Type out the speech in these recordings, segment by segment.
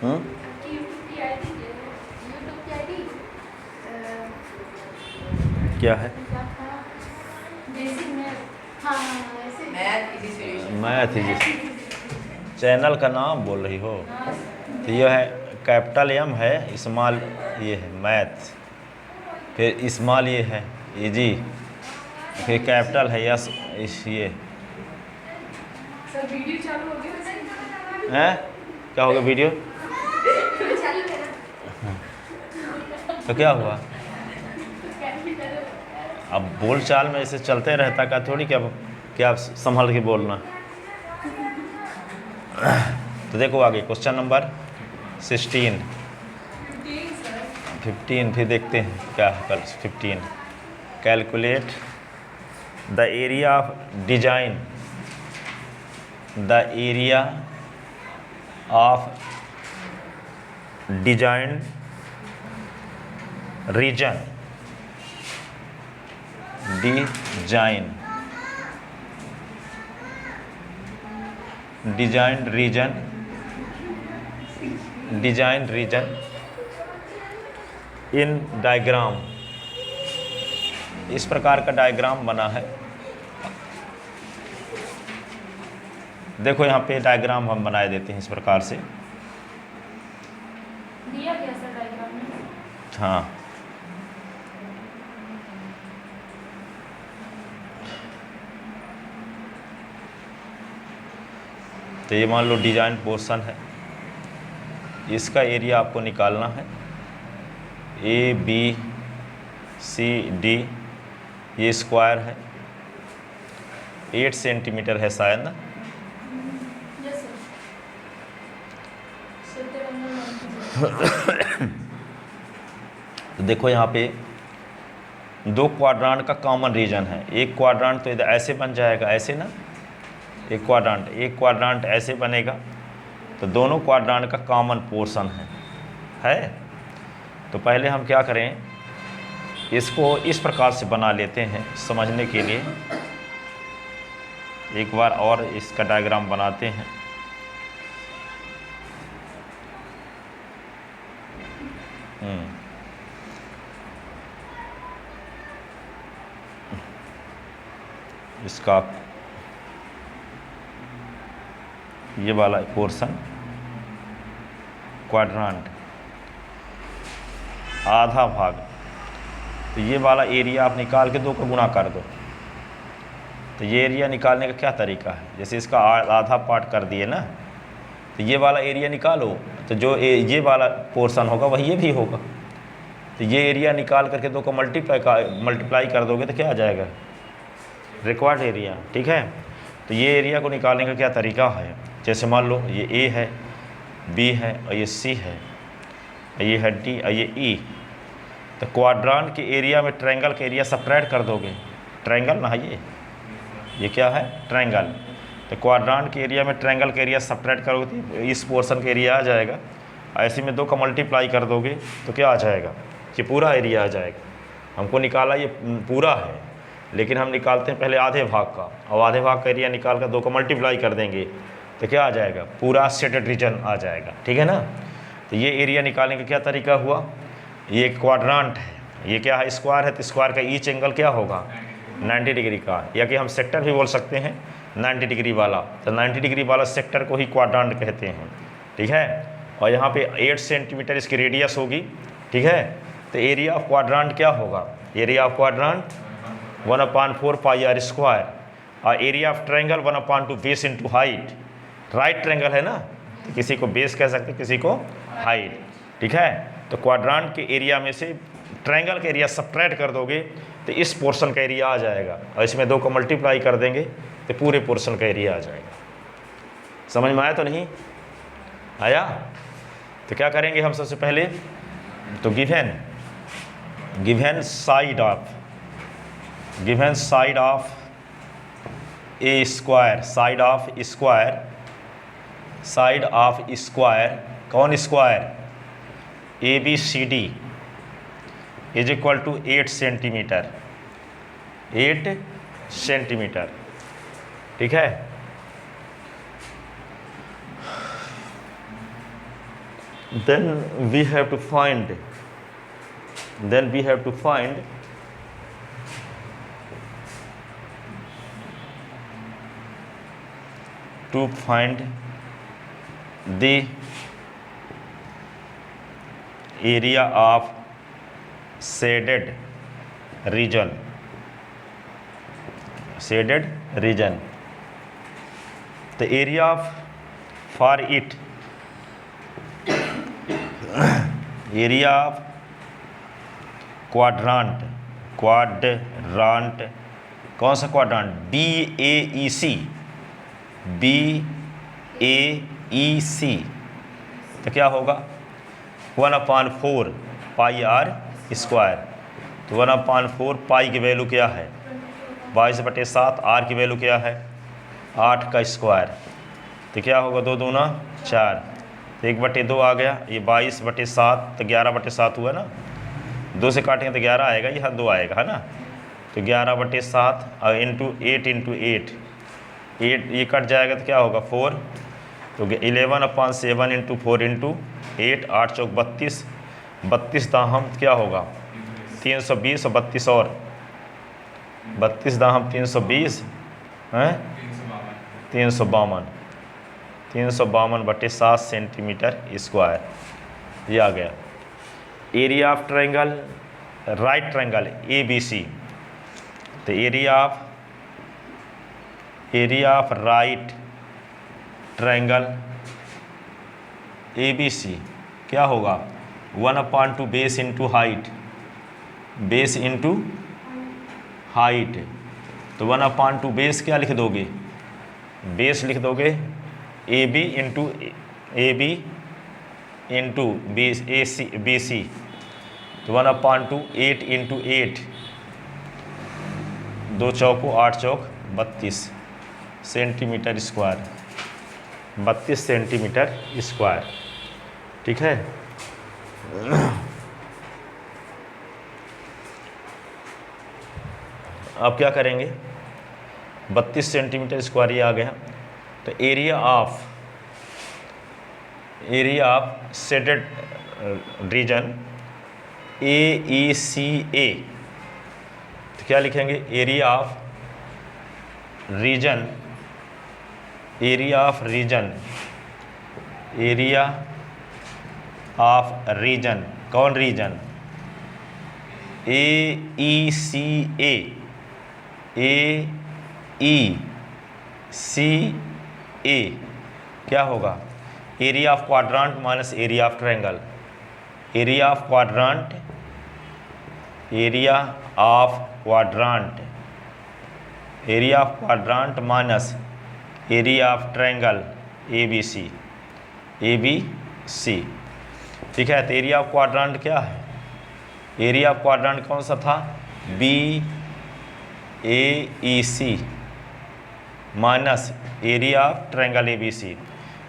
हम्म, क्या है? Math easy. Channel का नाम बोल रही हो? तो यह है कैपिटल एम है, स्मॉल ये है मैथ, फिर स्मॉल ये है इजी, फिर कैपिटल है यस इस ये सर वीडियो चालू हो गया है। क्या होगा वीडियो? चालू है तो क्या हुआ? अब बोल चाल में ऐसे चलते रहता का थोड़ी क्या क्या संभल के बोलना। तो देखो आगे क्वेश्चन नंबर 16 15, फिर देखते हैं क्या है कल 15। Calculate the area of design, the area of design region, design design region, design region in diagram. इस प्रकार का डायग्राम बना है। देखो यहाँ पे डायग्राम हम बनाए देते हैं इस प्रकार से। दिया गया सर डायग्राम में। हाँ, तो ये मान लो डिजाइन पोर्शन है, इसका एरिया आपको निकालना है। ए बी सी डी, ये स्क्वायर है, 8 सेंटीमीटर है शायद ना। Yes sir. तो देखो यहाँ पे दो क्वाड्रांट का कॉमन रीजन है। एक क्वाड्रांट तो इधर ऐसे बन जाएगा, ऐसे ना, एक क्वाड्रांट ऐसे बनेगा, तो दोनों क्वाड्रांट का कॉमन पोर्शन है। तो पहले हम क्या करें, इसको इस प्रकार से बना लेते हैं समझने के लिए। एक बार और इसका डायग्राम बनाते हैं। इसका ये वाला पोर्शन क्वाड्रांट, आधा भाग, तो ये वाला एरिया आप निकाल के 2 का गुणा कर दो। तो ये एरिया निकालने का क्या तरीका है, जैसे इसका आधा पार्ट कर दिए ना, तो ये वाला एरिया निकालो, तो जो ये वाला पोर्शन होगा वही ये भी होगा। तो ये एरिया निकाल करके 2 का मल्टीप्लाई कर दोगे तो क्या आ जाएगा, रिक्वायर्ड एरिया। ठीक है, तो ये एरिया को निकालने का क्या तरीका है, जैसे मान लो ये ए है, बी है और ये सी है, और ये है डी और ये ई। तो क्वाड्रांट के एरिया में ट्रायंगल का एरिया सेपरेट कर दोगे। ट्रायंगल ना ये क्या है, ट्रायंगल। तो क्वाड्रांट के एरिया में ट्रायंगल का एरिया सेपरेट करोगे तो इस पोर्शन का एरिया आ जाएगा। ऐसे में 2 का मल्टीप्लाई कर दोगे तो क्या आ जाएगा, ये पूरा एरिया आ जाएगा। हमको निकाला ये पूरा है, लेकिन हम निकालते हैं पहले आधे भाग का, और आधे भाग का एरिया निकाल कर 2 का मल्टीप्लाई कर देंगे तो क्या आ जाएगा, पूरा शेडेड रीजन आ जाएगा। ठीक है ना। तो ये एरिया निकालने का क्या तरीका हुआ, ये क्वाड्रांट है, ये क्या है, स्क्वायर है, तो स्क्वायर का ईच एंगल क्या होगा, 90 डिग्री का, या कि हम सेक्टर भी बोल सकते हैं 90 डिग्री वाला। तो 90 डिग्री वाला सेक्टर को ही क्वाड्रांट कहते हैं। ठीक है, और यहाँ पे 8 सेंटीमीटर इसकी रेडियस होगी। ठीक है, तो एरिया ऑफ क्वाड्रांट क्या होगा, area of quadrant 1/4 pi are square, और area of triangle 1/2 base into height. Right triangle है ना, तो किसी को बेस कह सकते, किसी को हाइट। ठीक है, तो क्वाड्रांट के एरिया में से ट्रायंगल का एरिया सब्ट्रैक्ट कर दोगे तो इस पोर्शन का एरिया आ जाएगा, और इसमें 2 को मल्टीप्लाई कर देंगे तो पूरे पोर्शन का एरिया आ जाएगा। समझ में आया तो नहीं आया? तो क्या करेंगे हम सबसे पहले, तो given side of a square, side of square, कौन square, A B C D is equal to 8 centimetre, 8 centimetre. ठीक है, then we have to find the area of shaded region. The area of for it area of quadrant, कौन सा quadrant? BAEC, तो क्या होगा 1/4 pi are square. तो 1/4 पाई की value क्या है 22/7, आर की वैल्यू क्या है 8 का स्क्वायर। तो क्या होगा 2 दूना 4, तो 1/2 आ गया, ये 22/7 तो 11/7 हुआ ना, 2 से काटेंगे तो 11 आएगा, यहाँ 2 आएगा है ना। तो 11/7 इंटू 8 ये कट जाएगा तो क्या होगा 4, तो 11/7 इंटू 4 इंटू 8, 8 चौक 32, 32 दाहम क्या होगा 320 और 32 और 32 दाहम 320 हैं 352/7 सेंटीमीटर स्क्वायर। ये आ गया area of triangle, right triangle ABC। तो area of right triangle ABC क्या होगा 1/2 बेस इंटू हाइट, तो 1/2 बेस क्या लिख दोगे, बेस लिख दोगे AB इंटू BC, तो 1/2 8 इंटू 8, 2 चौको 8 चौक 32 सेंटीमीटर स्क्वायर, 32 सेंटीमीटर स्क्वायर। ठीक है। अब क्या करेंगे 32 सेंटीमीटर स्क्वायर ये आ गया। तो area of shaded reason AECA, तो क्या लिखेंगे एरिया ऑफ रीजन कौन रीजन AECA क्या होगा area of quadrant minus area of triangle, area of quadrant minus area of triangle ABC। ठीक है। तो एरिया ऑफ क्वाड्रांट क्या है, एरिया ऑफ क्वाड्रांट कौन सा था BAEC minus area of triangle ABC।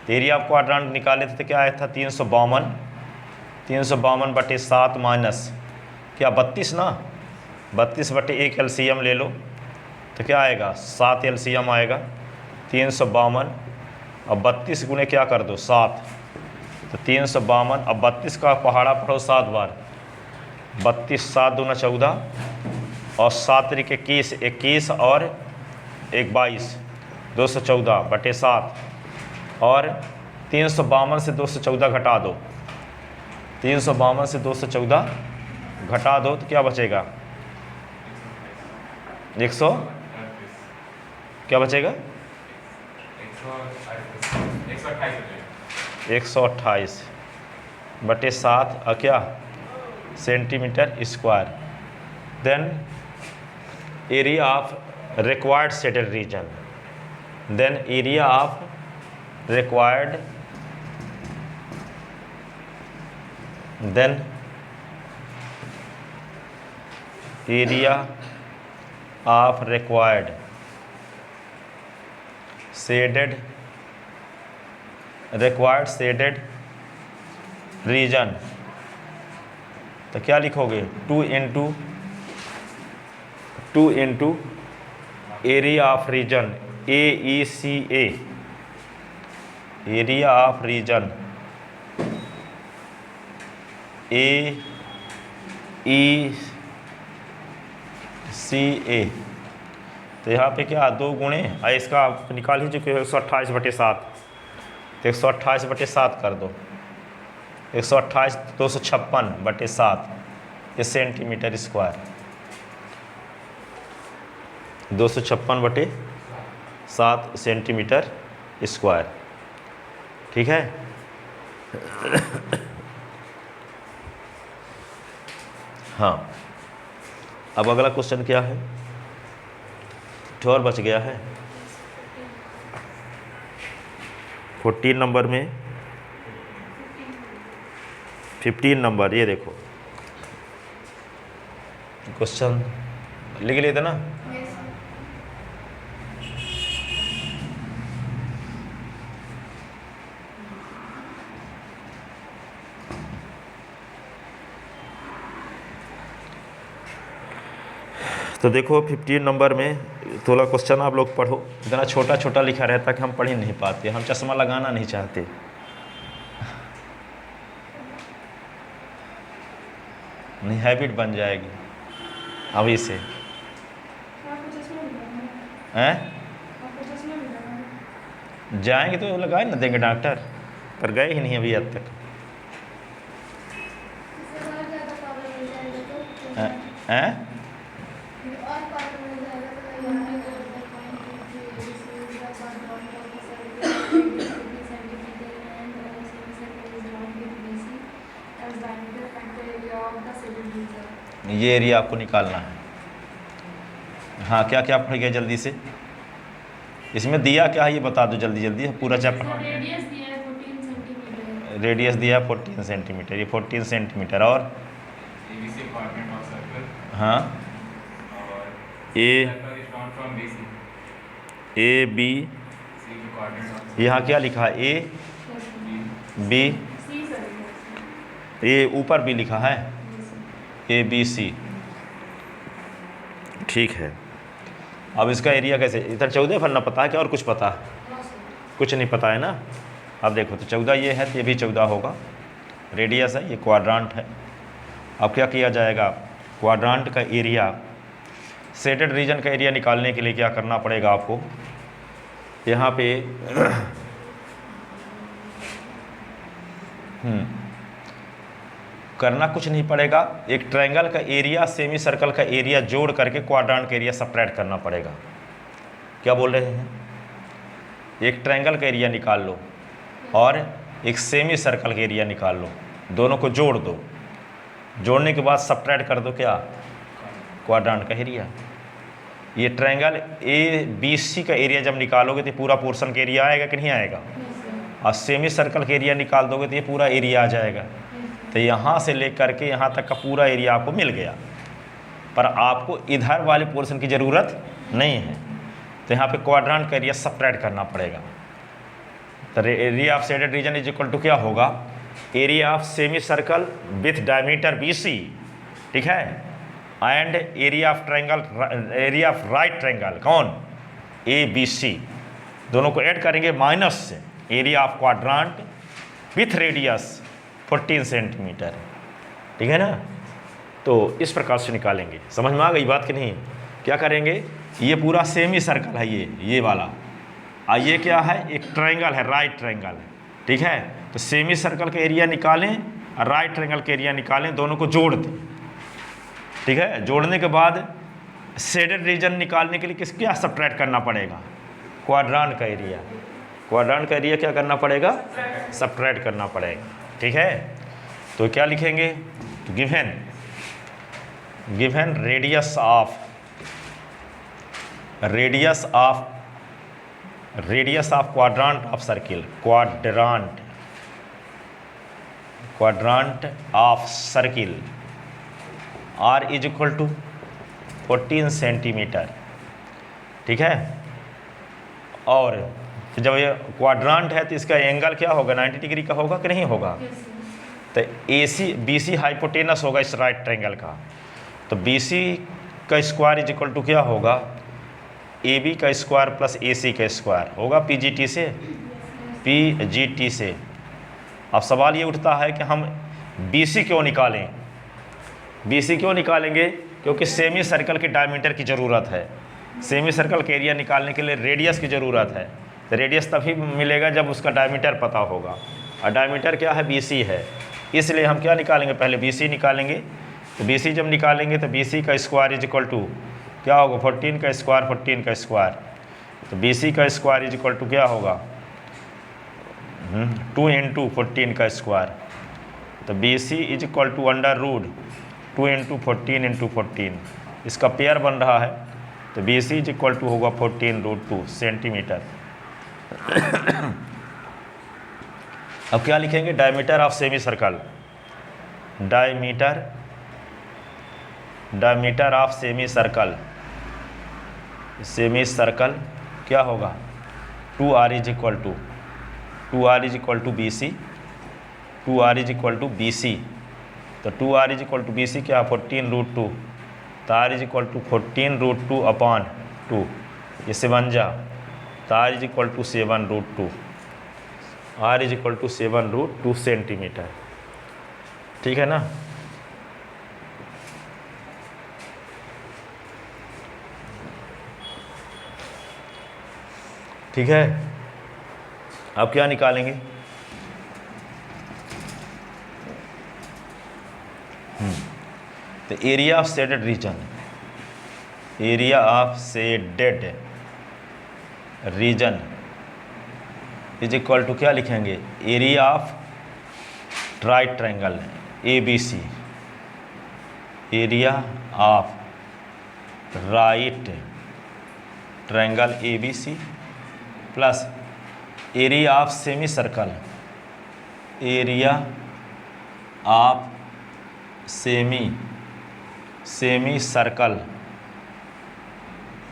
तो एरिया ऑफ क्वाड्रांट निकाले थे तो क्या आया था 352/7 माइनस क्या 32 ना, 32/1 LCM ले लो तो क्या आएगा 7 LCM आएगा, 352 और 32 गुने क्या कर दो 7, तो 352 अब 32 का पहाड़ा पढ़ो 7 बार, 32 7 दूना 14 और 7 तरीके 21 और 1 22, 214/7 और 352 से 214 घटा दो, 352 से 214 घटा दो तो क्या बचेगा 100 क्या बचेगा 128/7 और क्या centimetre square. Then area of required shaded region, then area of required shaded region, तो क्या लिखोगे 2 into area of region AECA, area of region A E C A, तो यहाँ पे क्या 2 गुणे इसका आप निकाल ही चुके हो 128/7, तो 128/7 कर दो, 128 256/7 ये सेंटीमीटर स्क्वायर, 256/7 सेंटीमीटर स्क्वायर। ठीक है। हाँ, अब अगला क्वेश्चन क्या है, तो और बच गया है 14 नंबर में, 15 नंबर, ये देखो क्वेश्चन लिख लेते ना। Yes sir. तो देखो 15 नंबर में थोड़ा क्वेश्चन आप लोग पढ़ो, इतना छोटा छोटा लिखा रहता कि हम पढ़ ही नहीं पाते, हम चश्मा लगाना नहीं चाहते। नहीं, हैबिट बन जाएगी अभी से। आपको चश्मा भी लगाना है? हैं आपको चश्मा भी लगाना है? जाएंगे तो लगाए ना देंगे डॉक्टर, पर गए ही नहीं अभी अब तक। इससे और ज़्यादा पावर मिल जाएगा तो हैं? हैं? और पावर मिल जाएगा तो यहाँ पे जो ये एरिया आपको निकालना है। हाँ, क्या क्या पढ़ गया जल्दी से, इसमें दिया क्या है ये बता दो जल्दी जल्दी, पूरा चैप्टर। रेडियस दिया है 14 सेंटीमीटर। रेडियस दिया है 14 सेंटीमीटर, ये 14 सेंटीमीटर, और ABC quadrant of circle हाँ और a circle is drawn from BC. A B, C the quadrant of यहाँ क्या लिखा है A B. B, C sir. A ऊपर भी लिखा है ए बी सी। ठीक है, अब इसका एरिया कैसे, इधर 14 भरना पता है क्या और कुछ पता है? कुछ नहीं पता है ना। अब देखो तो 14 ये है तो ये भी 14 होगा, रेडियस है, ये क्वाड्रांट है। अब क्या किया जाएगा, क्वाड्रांट का एरिया, शेडेड रीजन का एरिया निकालने के लिए क्या करना पड़ेगा आपको, यहाँ पे करना कुछ नहीं पड़ेगा, एक ट्रायंगल का एरिया सेमी सर्कल का एरिया जोड़ करके क्वाड्रांट का एरिया सपरेट करना पड़ेगा। क्या बोल रहे हैं, एक ट्रायंगल का एरिया निकाल लो और एक सेमी सर्कल का एरिया निकाल लो, दोनों को जोड़ दो, जोड़ने के बाद सपरेट कर दो क्या, क्वाड्रांट का एरिया। ये ट्रायंगल ए बी सी का एरिया जब निकालोगे तो पूरा पोर्शन का एरिया आएगा कि नहीं आएगा, और सेमी सर्कल का एरिया निकाल दोगे तो ये पूरा एरिया आ जाएगा। तो यहाँ से लेकर के यहाँ तक का पूरा एरिया आपको मिल गया, पर आपको इधर वाले पोर्शन की ज़रूरत नहीं है, तो यहाँ पे क्वाड्रांट का एरिया सपरेट करना पड़ेगा। तो area of shaded region is equal to क्या होगा, area of semi circle with diameter B C, ठीक है, and area of triangle, area of right triangle कौन, ए बी सी, दोनों को ऐड करेंगे माइनस से area of quadrant with radius 14 centimetre. ठीक है ना। तो इस प्रकार से निकालेंगे, समझ में आ गई बात कि नहीं। क्या करेंगे, ये पूरा सेमी सर्कल है ये वाला, और ये क्या है, एक ट्रायंगल है, राइट ट्रायंगल, ठीक है। तो सेमी सर्कल का एरिया निकालें और राइट ट्रायंगल का एरिया निकालें, दोनों को जोड़ दें, ठीक है। जोड़ने के बाद शेडेड रीजन निकालने के लिए किस क्या सब्ट्रैक्ट करना पड़ेगा, क्वाड्रांट का एरिया, क्वाड्रांट का एरिया क्या करना पड़ेगा, सब्ट्रैक्ट करना पड़ेगा, ठीक है। तो क्या लिखेंगे, तो given radius of quadrant of circle, quadrant of circle R is equal to 14 centimetre, ठीक है। और जब ये क्वाड्रांट है तो इसका एंगल क्या होगा, 90 डिग्री का होगा कि नहीं होगा। तो AC BC हाइपोटेनस होगा इस राइट ट्रायंगल का, तो BC का स्क्वायर इज इक्वल टू क्या होगा, AB का स्क्वायर प्लस AC का स्क्वायर होगा PGT से। अब सवाल ये उठता है कि हम BC क्यों निकालें? BC क्यों निकालेंगे? क्योंकि सेमी सर्कल के डायमीटर की ज़रूरत है। सेमी सर्कल का एरिया निकालने के लिए रेडियस की ज़रूरत है। तो रेडियस तभी मिलेगा जब उसका डायमीटर पता होगा, और डायमीटर क्या है? BC है। इसलिए हम क्या निकालेंगे? पहले BC निकालेंगे। तो BC जब निकालेंगे तो BC का स्क्वायर इज इक्वल टू क्या होगा? 14 का स्क्वायर, 14 का स्क्वायर। तो BC का स्क्वायर इज इक्वल टू क्या होगा? 2 इंटू 14 का स्क्वायर। तो BC is equal to under root 2 into 14 into 14, इसका पेयर बन रहा है। तो BC इज इक्वल टू होगा 14√2 सेंटीमीटर। अब क्या लिखेंगे? Diameter of semi circle, diameter of semi circle, semi circle क्या होगा? 2R is equal to BC, 2R is equal to BC। तो 2R is equal to BC क्या? 14√2। तो R is equal to 14√2 upon 2, ये 7 जा। तो R is equal to 7√2, R is equal to 7√2 centimetre. ठीक है ना? ठीक है। अब क्या निकालेंगे? तो area of shaded region, area of shaded region is equal to क्या लिखेंगे? Area of right triangle ABC, area of right triangle ABC plus area of semi circle, area of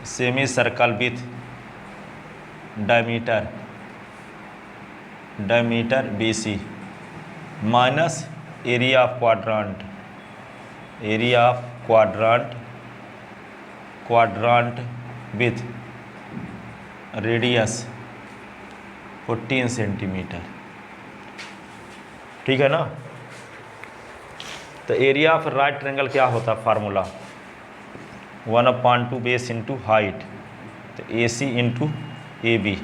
semi circle with diameter BC minus area of quadrant with radius 14 centimetre. ठीक है ना? तो area of right triangle क्या होता है? Formula 1/2 base into height, तो AC into AB।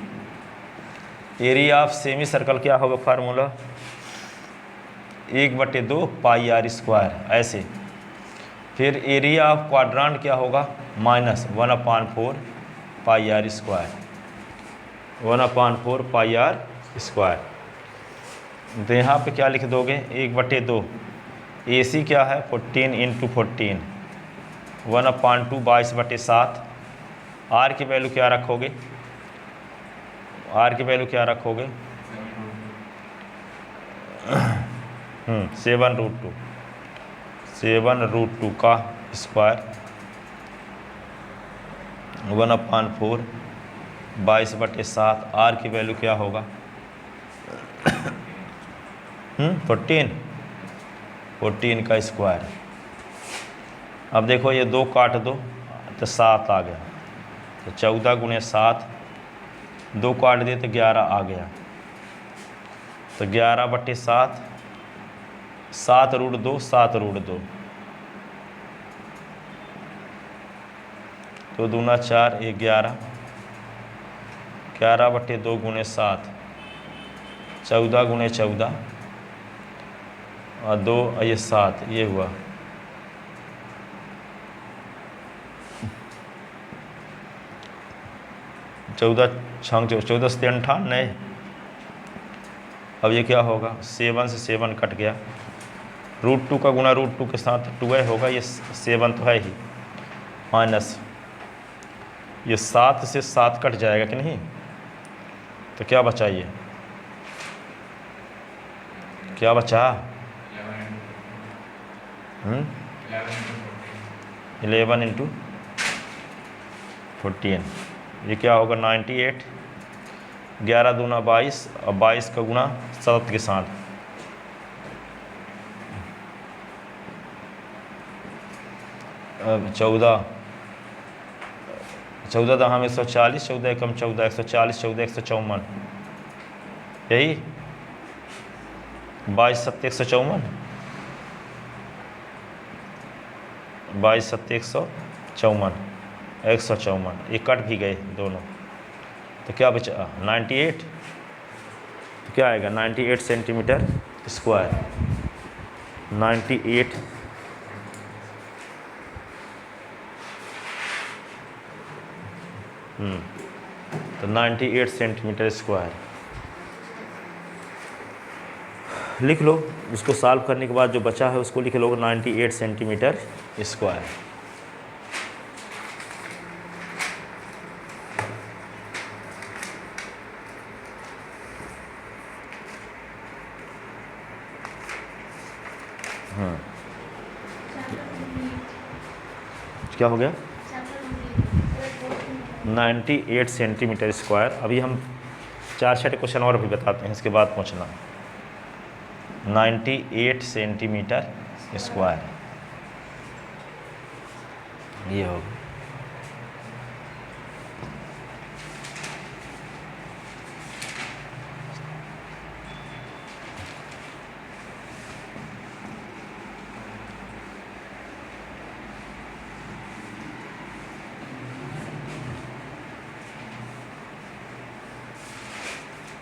Area of semi circle क्या होगा? फार्मूला 1/2 पाई R स्क्वायर, ऐसे। फिर एरिया ऑफ क्वाड्रांट क्या होगा? माइनस 1/4 पाई R स्क्वायर, 1/4 पाई R स्क्वायर। तो यहाँ पे क्या लिख दोगे? 1/2। AC क्या है? 14 इंटू 14, 1/2 22/7। R की वैल्यू क्या रखोगे? R की वैल्यू क्या रखोगे? 7√2 का स्क्वायर, 1/4 22/7। R की वैल्यू क्या होगा? 14 का स्क्वायर। अब देखो ये 2 काट दो तो 7 आ गया, तो 14 गुणे 7, 2 काट दिए तो 11 आ गया। तो 11/7, 7√2, 7√2, तो 2 4, 11, 11/2 गुणे 7, 14 गुणे 14 और 2 ये 7, ये हुआ। चौदह 14 से 98। अब ये क्या होगा? 7 से 7 कट गया, √2 का गुना √2 के साथ 2 होगा, ये 7 तो है ही, माइनस ये 7 से 7 कट जाएगा कि नहीं? तो क्या बचा? ये क्या बचा? 11 इंटू 14, ये क्या होगा? 98। 11 दूना 22 और 22 का गुना 7 के साथ, अब 14 दहा में 140, 14 एकम 14, 140, 14 154, यही 22 7 154। 22 सत्ते 154, 154, ये कट भी गए दोनों, तो क्या बचा 98, तो क्या आएगा 98 सेंटीमीटर स्क्वायर, 98 तो 98 सेंटीमीटर स्क्वायर लिख लो। उसको सॉल्व करने के बाद जो बचा है उसको लिख लो 98 सेंटीमीटर स्क्वायर। क्या हो गया 98 सेंटीमीटर स्क्वायर। अभी हम 4-6 क्वेश्चन और भी बताते हैं, इसके बाद पूछना। 98 सेंटीमीटर स्क्वायर ये होगा।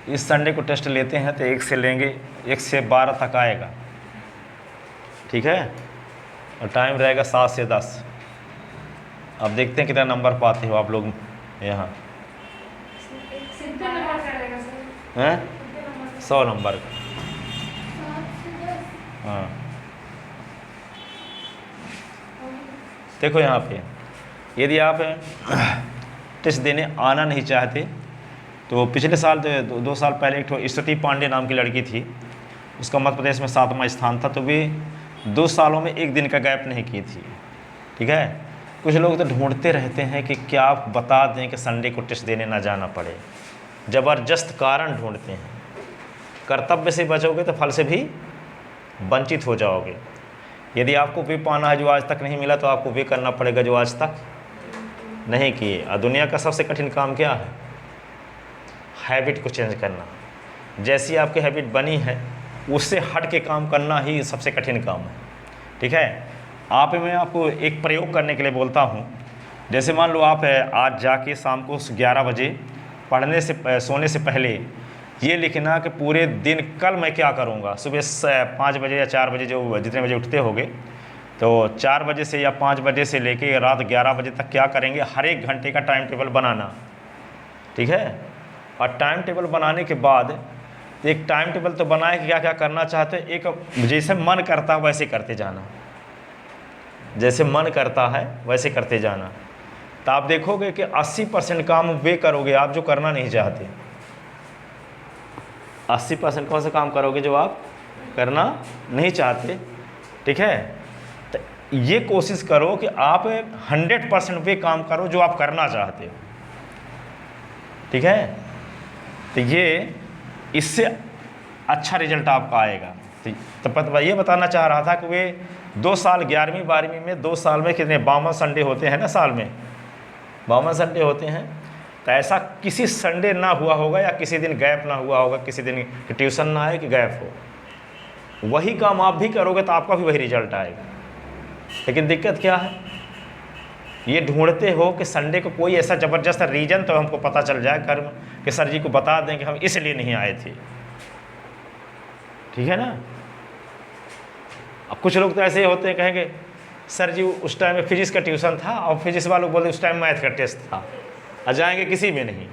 इस संडे को टेस्ट लेते हैं तो 1 से लेंगे, 1 से 12 तक आएगा, ठीक है, और टाइम रहेगा 7 से 10। अब देखते हैं कितना नंबर पाते हो आप लोग यहाँ। हैं 100 नंबर का। हाँ देखो यहाँ पे, यदि आप टेस्ट देने आना नहीं चाहते तो पिछले साल 2 साल पहले एक स्तुति पांडे नाम की लड़की थी, उसका मध्य प्रदेश में 7वां स्थान था, तो वे 2 सालों में 1 दिन का गैप नहीं की थी, ठीक है। कुछ लोग तो ढूंढते रहते हैं कि क्या आप बता दें कि संडे को टेस्ट देने ना जाना पड़े, ज़बरदस्त कारण ढूंढते हैं। कर्तव्य से बचोगे तो फल से भी वंचित हो जाओगे। यदि आपको वे पाना है जो आज तक नहीं मिला, तो आपको वे करना पड़ेगा जो आज तक नहीं किए। और दुनिया का सबसे कठिन काम क्या है? हैबिट को चेंज करना। जैसी आपकी हैबिट बनी है उससे हट के काम करना ही सबसे कठिन काम है, ठीक है। मैं आपको एक प्रयोग करने के लिए बोलता हूँ। जैसे मान लो आप आज जाके शाम को 11 बजे पढ़ने से सोने से पहले ये लिखना कि पूरे दिन कल मैं क्या करूँगा। सुबह 5 बजे या 4 बजे, जो जितने बजे उठते होगे, तो 4 बजे से या 5 बजे से लेके रात 11 बजे तक क्या करेंगे, हर एक घंटे का टाइम टेबल बनाना, ठीक है। और टाइम टेबल बनाने के बाद एक टाइम टेबल तो बनाए कि क्या क्या करना चाहते हैं, एक जैसे मन करता है वैसे करते जाना, जैसे मन करता है वैसे करते जाना। तो आप देखोगे कि 80% काम वे करोगे आप जो करना नहीं चाहते। 80% कौन सा काम करोगे जो आप करना नहीं चाहते, ठीक है। तो ये कोशिश करो कि आप 100% वे काम करो जो आप करना चाहते हो, ठीक है। तो ये इससे अच्छा रिजल्ट आपका आएगा। तो ये बताना चाह रहा था कि वे 2 साल 11वीं 12वीं में 2 साल में कितने 52 संडे होते हैं ना, साल में 52 संडे होते हैं। तो ऐसा किसी संडे ना हुआ होगा या किसी दिन गैप ना हुआ होगा, किसी दिन ट्यूशन ना आए कि गैप हो। वही काम आप भी करोगे तो आपका भी वही रिजल्ट आएगा। लेकिन दिक्कत क्या है, ये ढूंढते हो कि संडे को कोई ऐसा ज़बरदस्त रीज़न तो हमको पता चल जाए कर्म कि सर जी को बता दें कि हम इसलिए नहीं आए थे, ठीक है ना। अब कुछ लोग तो ऐसे होते हैं, कहेंगे सर जी उस टाइम में फिजिक्स का ट्यूशन था और फिजिक्स वालों बोलते उस टाइम मैथ का टेस्ट था, और जाएंगे किसी में नहीं,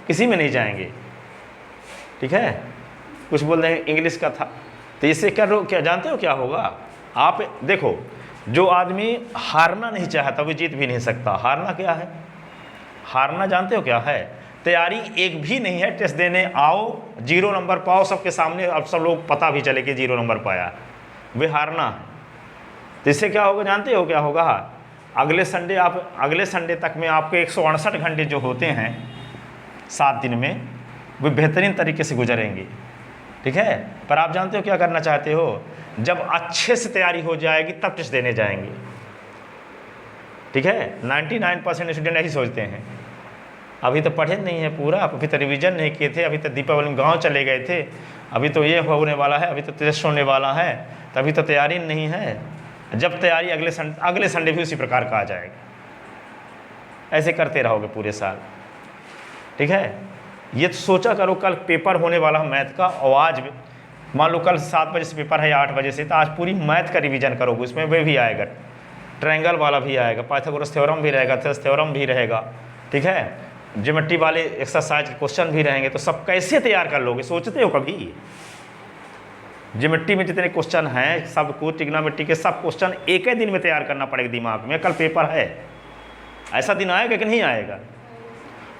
किसी में नहीं जाएंगे, ठीक है। कुछ बोल रहे हैं इंग्लिश का था। तो इससे क्या जानते हो क्या होगा? आप देखो, जो आदमी हारना नहीं चाहता वो जीत भी नहीं सकता। हारना क्या है? हारना जानते हो क्या है? तैयारी एक भी नहीं है, टेस्ट देने आओ 0 नंबर पाओ सबके सामने, अब सब लोग पता भी चले कि 0 नंबर पाया, वे हारना है। तो इससे क्या होगा जानते हो क्या होगा? अगले संडे तक में आपके 168 घंटे जो होते हैं 7 दिन में, वे बेहतरीन तरीके से गुजरेंगे, ठीक है। पर आप जानते हो क्या करना चाहते हो? जब अच्छे से तैयारी हो जाएगी तब टेस्ट देने जाएंगे, ठीक है। 99% स्टूडेंट ऐसी सोचते हैं, अभी तो पढ़े नहीं है पूरा, अभी तो रिवीजन नहीं किए थे, अभी तो दीपावली में गाँव चले गए थे, अभी तो ये होने वाला है, अभी तो टेस्ट होने वाला है, तभी तो तैयारी नहीं है। जब तैयारी अगले संडे भी उसी प्रकार का आ जाएगा। ऐसे करते रहोगे पूरे साल, ठीक है। ये तो सोचा करो कल पेपर होने वाला है मैथ का, और आज मान लो कल 7 बजे से पेपर है या 8 बजे से, तो आज पूरी मैथ का रिवीजन करोगे, उसमें वे भी आएगा, ट्रायंगल वाला भी आएगा, पाइथागोरस थ्योरम भी रहेगा, थेस थ्योरम भी रहेगा, ठीक है, ज्योमेट्री वाले एक्सरसाइज के क्वेश्चन भी रहेंगे। तो सब कैसे तैयार कर लोगे, सोचते हो कभी? ज्योमेट्री में जितने क्वेश्चन हैं सबको, ट्रिग्नोमेट्री के सब क्वेश्चन एक ही दिन में तैयार करना पड़ेगा दिमाग में, कल पेपर है। ऐसा दिन आएगा कि नहीं आएगा?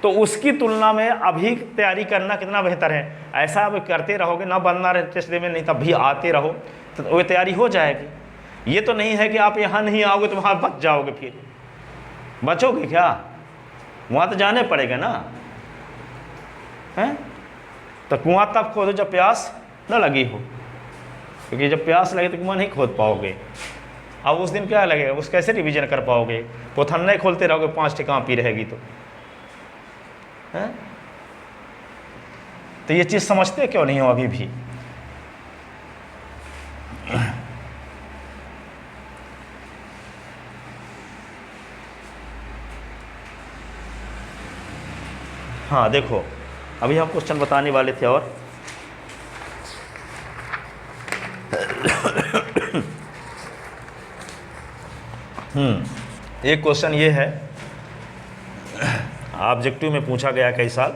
तो उसकी तुलना में अभी तैयारी करना कितना बेहतर है। ऐसा अब करते रहोगे ना, बनना रहे टेस्ट डे में, नहीं तब भी आते रहो तो वो तैयारी हो जाएगी। ये तो नहीं है कि आप यहाँ नहीं आओगे तो वहाँ बच जाओगे, फिर बचोगे क्या? वहाँ तो जाने पड़ेगा ना, हैं? तो कुआँ तब खोदो जब प्यास न लगी हो, क्योंकि जब प्यास लगे तो कुआँ नहीं खोद पाओगे। अब उस दिन क्या लगेगा, उस कैसे रिवीजन कर पाओगे? पोथन नहीं खोलते रहोगे, 5 कापी रहेगी तो, हैं? तो ये चीज़ समझते क्यों नहीं हो अभी भी? हाँ देखो, अभी हम क्वेश्चन बताने वाले थे और एक क्वेश्चन ये है, ऑब्जेक्टिव में पूछा गया कई साल,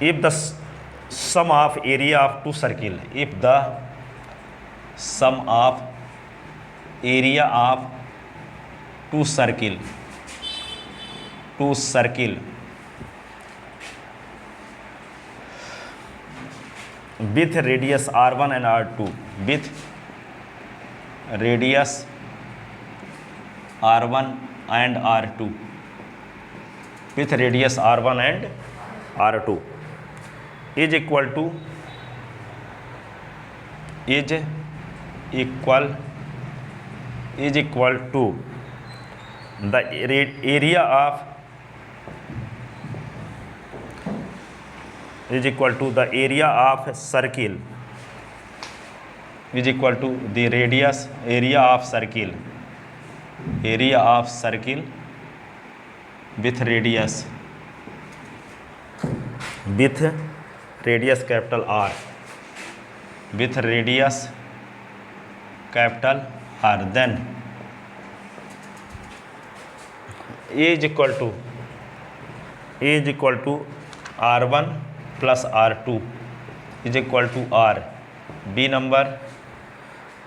if the sum of area of 2 circle, if the sum of area of 2 circle with radius r1 and r2, with radius r1 and r2, with radius r1 and r2 is equal to the area of is equal to the area of circle is equal to the radius area of circle with radius capital R, with radius capital R, then A is equal to R1 plus R2 is equal to R, B number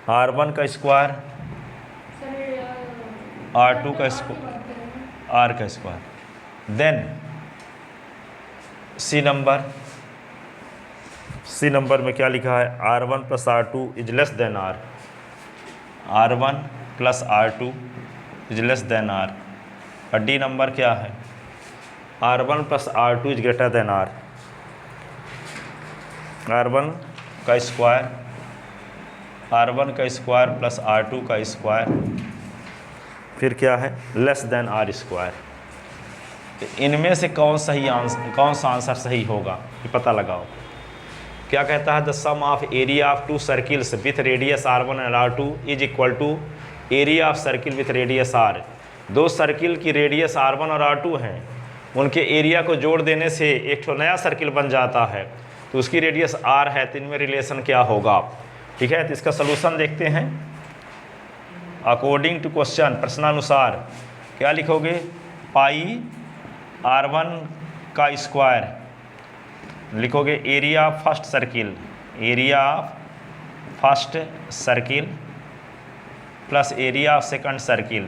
R1 का square, R2 का square, R का square, then C number में क्या लिखा है, R1 plus R2 is less than R, R1 plus R2 is less than R, और D number क्या है, R1 plus R2 is greater than R, R1 का स्क्वायर प्लस R2 का square, फिर क्या है, लेस देन R स्क्वायर। तो इनमें से कौन सा आंसर सही होगा ये पता लगाओ। क्या कहता है, the sum of area of 2 circles with radius R1 and R2 is equal to area of circle with radius R। 2 circle की रेडियस R1 और R2 हैं, उनके एरिया को जोड़ देने से एक ठो नया सर्किल बन जाता है, तो उसकी रेडियस R है, तो इनमें रिलेशन क्या होगा, ठीक है। तो इसका सलूशन देखते हैं। अकॉर्डिंग टू क्वेश्चन, प्रश्नानुसार क्या लिखोगे, पाई R1 का स्क्वायर लिखोगे, area of first circle plus area of second circle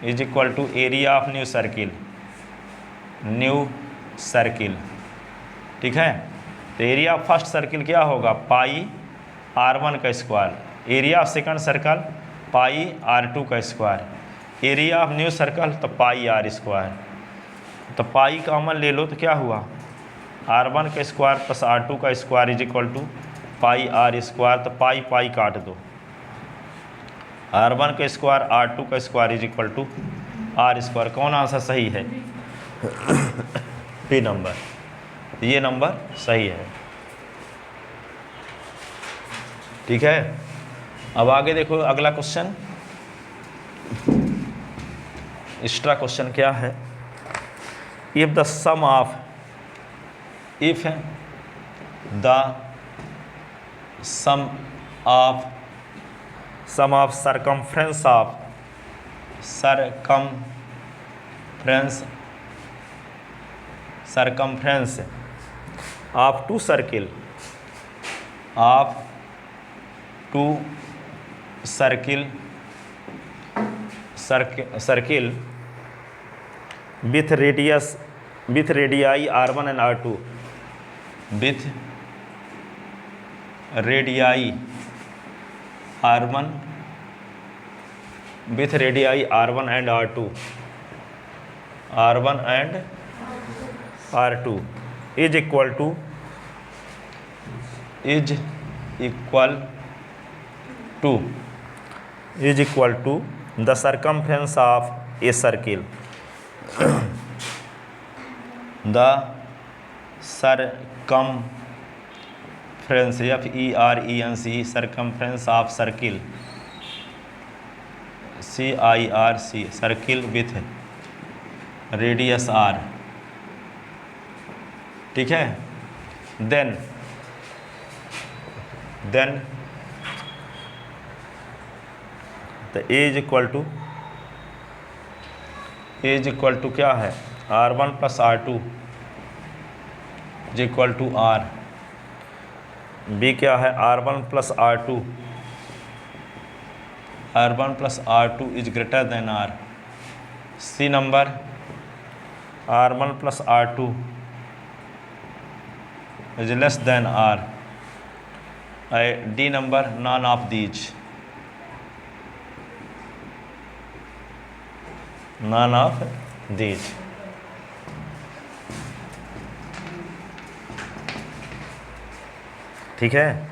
is equal to area of new circle, ठीक है। तो एरिया ऑफ फर्स्ट सर्किल क्या होगा, पाई R1 का square, area of second circle pi R2 का square, area of new circle तो पाई R square. तो pi common ले लो तो क्या हुआ, R1 का स्क्वायर प्लस R2 का square is equal to pi R square. तो पाई काट दो, R1 का स्क्वायर R2 का square is equal to R square. कौन आंसर सही है? बी नंबर, ये नंबर सही है। ठीक है, अब आगे देखो अगला क्वेश्चन, एक्स्ट्रा क्वेश्चन क्या है, if the sum of, if the sum of circumference of two circle with radii r1 and r2, with radii r1 and r2 is equal to the circumference of a circle. The circumference, circumference of circle, circle with radius r. ठीक है, then the a is equal to क्या है, r1 plus r2 is equal to r. b क्या है, r1 plus r2 is greater than r. c number r1 plus r2 is less than r. d number none of these. ठीक है,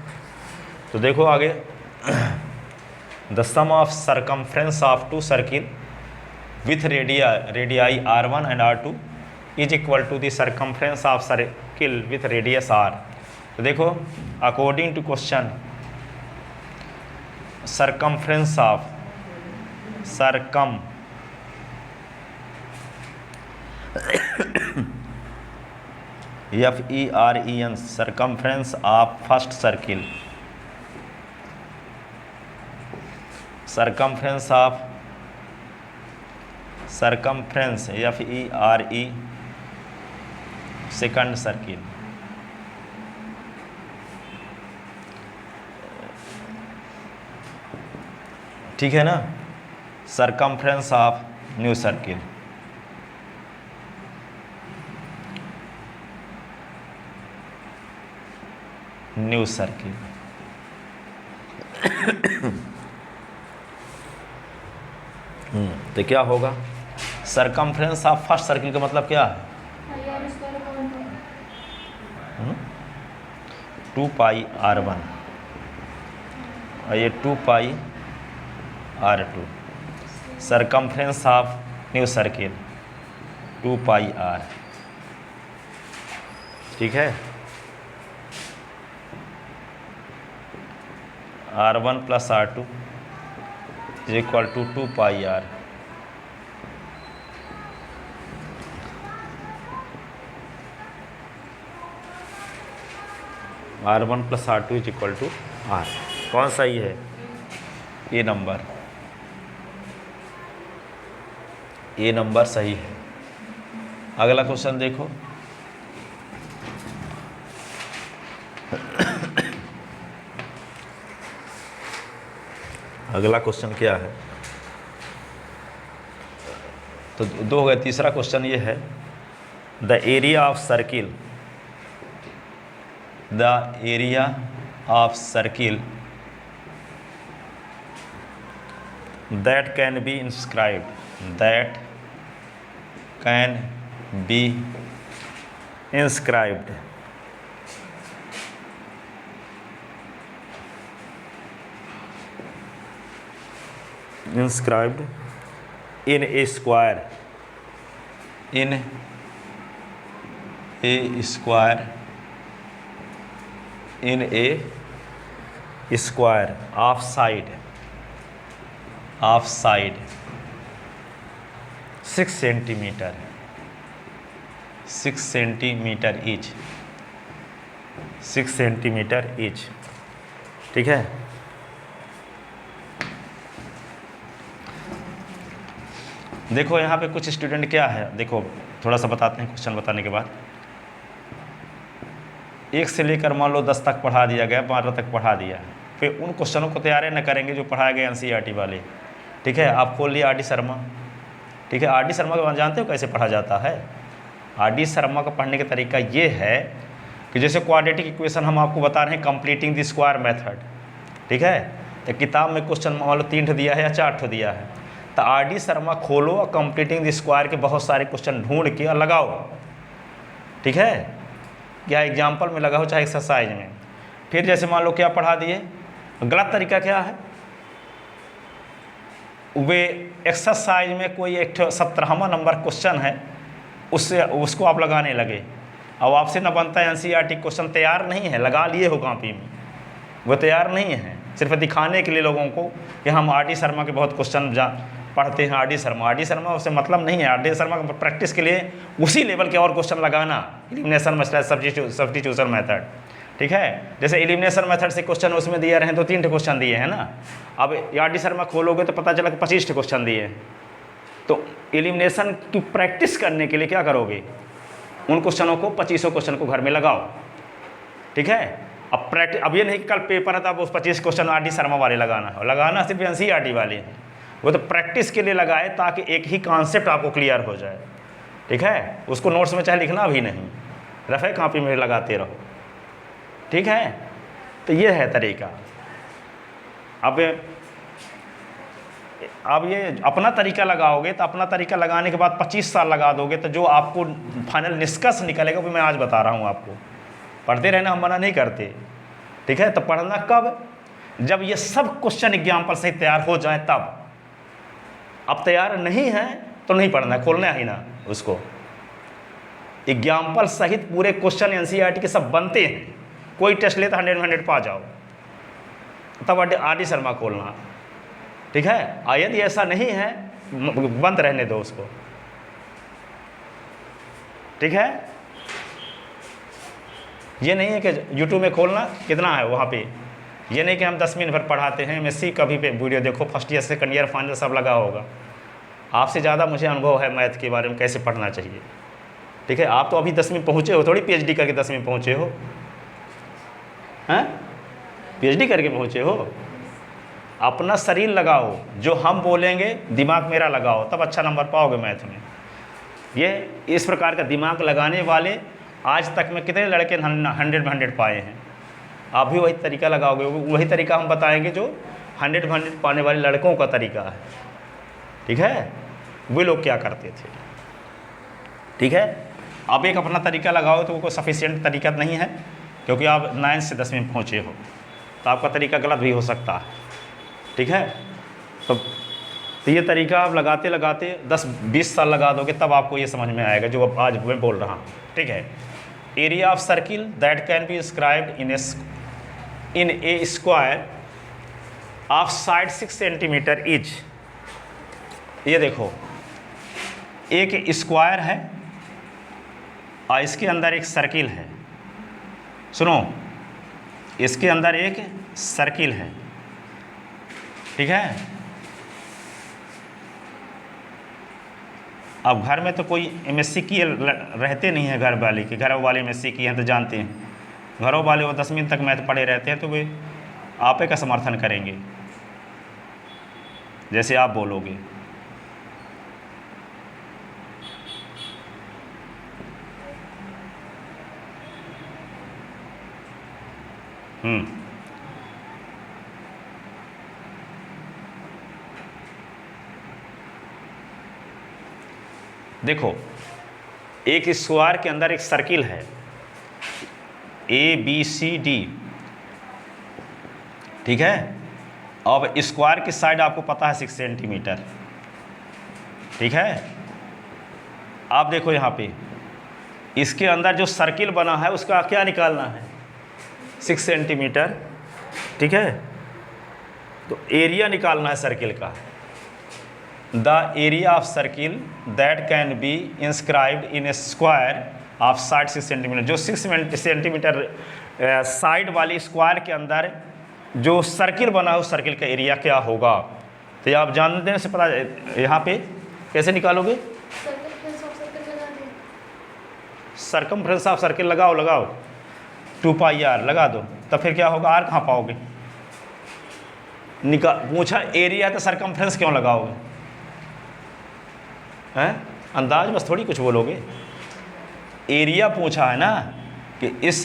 तो देखो आगे, the sum of circumference of two circle with radii r1 and r2 is equal to the circumference of circle with radius r. तो देखो according to question, circumference of FEREN circumference of first circle, circumference FERE second circle. ठीक है ना, circumference of new circle. New circle, तो क्या होगा, circumference of first circle का मतलब क्या है, 2 पाई r1 और ये 2 पाई r2. Circumference of new circle 2 pi r. ठीक है, r1 plus r2 is equal to 2 pi r. r1 plus r2 is equal to r. कौन सही है, ए नंबर सही है. अगला क्वेश्चन देखो, अगला क्वेश्चन क्या है, तो दो हो गए. तीसरा क्वेश्चन ये है, the area of circle that can be inscribed in a square A square in A square of side 6 centimetre each 6 centimetre each. ठीक है, देखो यहाँ पे कुछ स्टूडेंट क्या है, देखो थोड़ा सा बताते हैं क्वेश्चन बताने के बाद। 1 से लेकर मान लो 10 तक पढ़ा दिया गया, 12 तक पढ़ा दिया है, फिर उन क्वेश्चनों को तैयारी न करेंगे जो पढ़ाए गए एनसीईआरटी वाले। ठीक है, आप खोल लिया आर.डी. शर्मा। ठीक है, आर.डी. शर्मा को जानते हो कैसे पढ़ा जाता है? आर.डी. शर्मा का पढ़ने का तरीका ये है कि जैसे क्वाड्रेटिक इक्वेशन हम आपको बता रहे हैं कंप्लीटिंग द स्क्वायर मेथड। ठीक है, तो किताब में क्वेश्चन मान लो 3 दिया है या 4 दिया है, तो आर.डी. शर्मा खोलो और कंप्लीटिंग द स्क्वायर के बहुत सारे क्वेश्चन ढूंढ के और लगाओ। ठीक है, या एग्जाम्पल में लगाओ चाहे एक्सरसाइज में। फिर जैसे मान लो क्या पढ़ा दिए, गलत तरीका क्या है, वे एक्सरसाइज में कोई एक 17वां नंबर क्वेश्चन है, उसको आप लगाने लगे। अब आपसे न बनता है एनसीईआरटी क्वेश्चन तैयार नहीं है, लगा लिए हो कॉपी में, वो तैयार नहीं है, सिर्फ दिखाने के लिए लोगों को कि हम आर.डी. शर्मा के बहुत क्वेश्चन पढ़ते हैं। आर.डी. शर्मा उससे मतलब नहीं है। आर.डी. शर्मा का प्रैक्टिस के लिए उसी लेवल के और क्वेश्चन लगाना, एलिमिनेशन मेथड, सब्स्टिट्यूशन मेथड। ठीक है, जैसे एलिमिनेशन मेथड से क्वेश्चन उसमें दिए रहे तो 3 क्वेश्चन दिए हैं ना। अब आर.डी. शर्मा खोलोगे तो पता चला कि 25 क्वेश्चन दिए हैं। तो एलिमिनेशन की प्रैक्टिस करने के लिए क्या करोगे, उन क्वेश्चनों को 25 क्वेश्चन को घर में लगाओ। ठीक है, अब ये नहीं कि कल पेपर है तो अब उस 25 क्वेश्चन आर.डी. शर्मा वाले लगाना सिर्फ एनसीईआरटी वाले हैं, वो तो प्रैक्टिस के लिए लगाए ताकि एक ही कॉन्सेप्ट आपको क्लियर हो जाए। ठीक है, उसको नोट्स में चाहे लिखना भी नहीं, रफ़े कॉपी में लगाते रहो। ठीक है, तो ये है तरीका। अब ये अपना तरीका लगाओगे तो अपना तरीका लगाने के बाद 25 साल लगा दोगे तो जो आपको फाइनल निष्कर्ष निकलेगा वो मैं आज बता रहा हूँ आपको। पढ़ते रहना हम मना नहीं करते। ठीक है, तो पढ़ना कब, जब ये सब क्वेश्चन एग्जाम्पल से तैयार हो जाए तब। अब तैयार नहीं है तो नहीं पढ़ना, खोलना ही ना उसको। एग्जाम्पल सहित पूरे क्वेश्चन एनसीईआरटी के सब बनते हैं, कोई टेस्ट ले तो 100 में 100 पा जाओ, तब आर.डी. शर्मा खोलना। ठीक है, यदि ऐसा नहीं है बंद रहने दो उसको। ठीक है, ये नहीं है कि यूट्यूब में खोलना कितना है वहाँ पे, ये नहीं कि हम 10 मिनट भर पढ़ाते हैं। एमएससी कभी पे वीडियो देखो, first year second year final सब लगा होगा। आपसे ज़्यादा मुझे अनुभव है मैथ के बारे में कैसे पढ़ना चाहिए। ठीक है, आप तो अभी 10वीं पहुँचे हो, थोड़ी पीएचडी करके 10वीं पहुँचे हो, हैं पीएचडी करके पहुँचे हो। अपना शरीर लगाओ, जो हम बोलेंगे दिमाग मेरा लगाओ, तब अच्छा नंबर पाओगे मैथ में। ये इस प्रकार का दिमाग लगाने वाले आज तक में कितने लड़के 100 में 100 पाए हैं। आप भी वही तरीका लगाओगे, वही तरीका हम बताएंगे जो 100 में 100 पाने वाले लड़कों का तरीका है। ठीक है, वे लोग क्या करते थे। ठीक है, अब एक अपना तरीका लगाओ तो वो कोई सफिशिएंट तरीका नहीं है, क्योंकि आप 9 से 10 में पहुँचे हो, तो आपका तरीका गलत भी हो सकता है। ठीक है, तो ये तरीका आप लगाते लगाते 10-20 साल लगा दोगे, तब आपको ये समझ में आएगा जो आज मैं बोल रहा हूँ। ठीक है, area of circle that can B scribed in A square of side 6 centimetre each. ये देखो, एक स्क्वायर है और इसके अंदर एक सर्किल है। सुनो, इसके अंदर एक सर्किल है। ठीक है, अब घर में तो कोई एमएससी किए रहते नहीं है, घर वाले एमएससी किए हैं तो जानते हैं। घरों वाले वो 10वीं तक मैथ पढ़े रहते हैं, तो वे आपे का समर्थन करेंगे जैसे आप बोलोगे। देखो, एक स्क्वायर के अंदर एक सर्किल है ABCD। ठीक है, अब स्क्वायर की साइड आपको पता है 6 सेंटीमीटर। ठीक है, आप देखो यहाँ पे इसके अंदर जो सर्किल बना है उसका क्या निकालना है, 6 सेंटीमीटर, ठीक है। तो एरिया निकालना है सर्किल का। The area of circle that can be inscribed in A square of side 6 centimetre. जो 6 सेंटीमीटर साइड वाली स्क्वायर के अंदर जो सर्किल बना है उस सर्किल का एरिया क्या होगा। तो ये आप जानते हैं, से पता यहाँ पे कैसे निकालोगे, सरकमफ्रेंस ऑफ सर्किल लगाओ 2 पाई आर लगा दो, तब फिर क्या होगा, आर कहाँ पाओगे, पूछा एरिया तो सरकमफ्रेंस क्यों लगाओगे, हैं अंदाज बस थोड़ी कुछ बोलोगे। एरिया पूछा है ना कि इस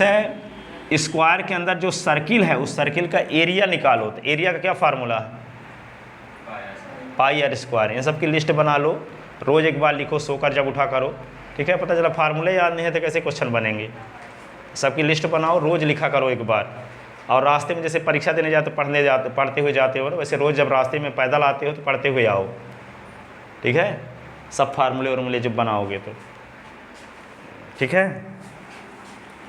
स्क्वायर के अंदर जो सर्किल है उस सर्किल का एरिया निकालो। तो एरिया का क्या फार्मूला है, पाई आर स्क्वायर। इन सब की लिस्ट बना लो, रोज़ एक बार लिखो, सोकर जब उठा करो, ठीक है। पता चला फार्मूले याद नहीं है तो कैसे क्वेश्चन बनेंगे। सबकी लिस्ट बनाओ, रोज़ लिखा करो एक बार। और रास्ते में जैसे परीक्षा देने जाते पढ़ते हुए जाते हो, वैसे रोज़ जब रास्ते में पैदल आते हो तो पढ़ते हुए आओ, ठीक है। सब फार्मूले वार्मूले जब बनाओगे तो ठीक है।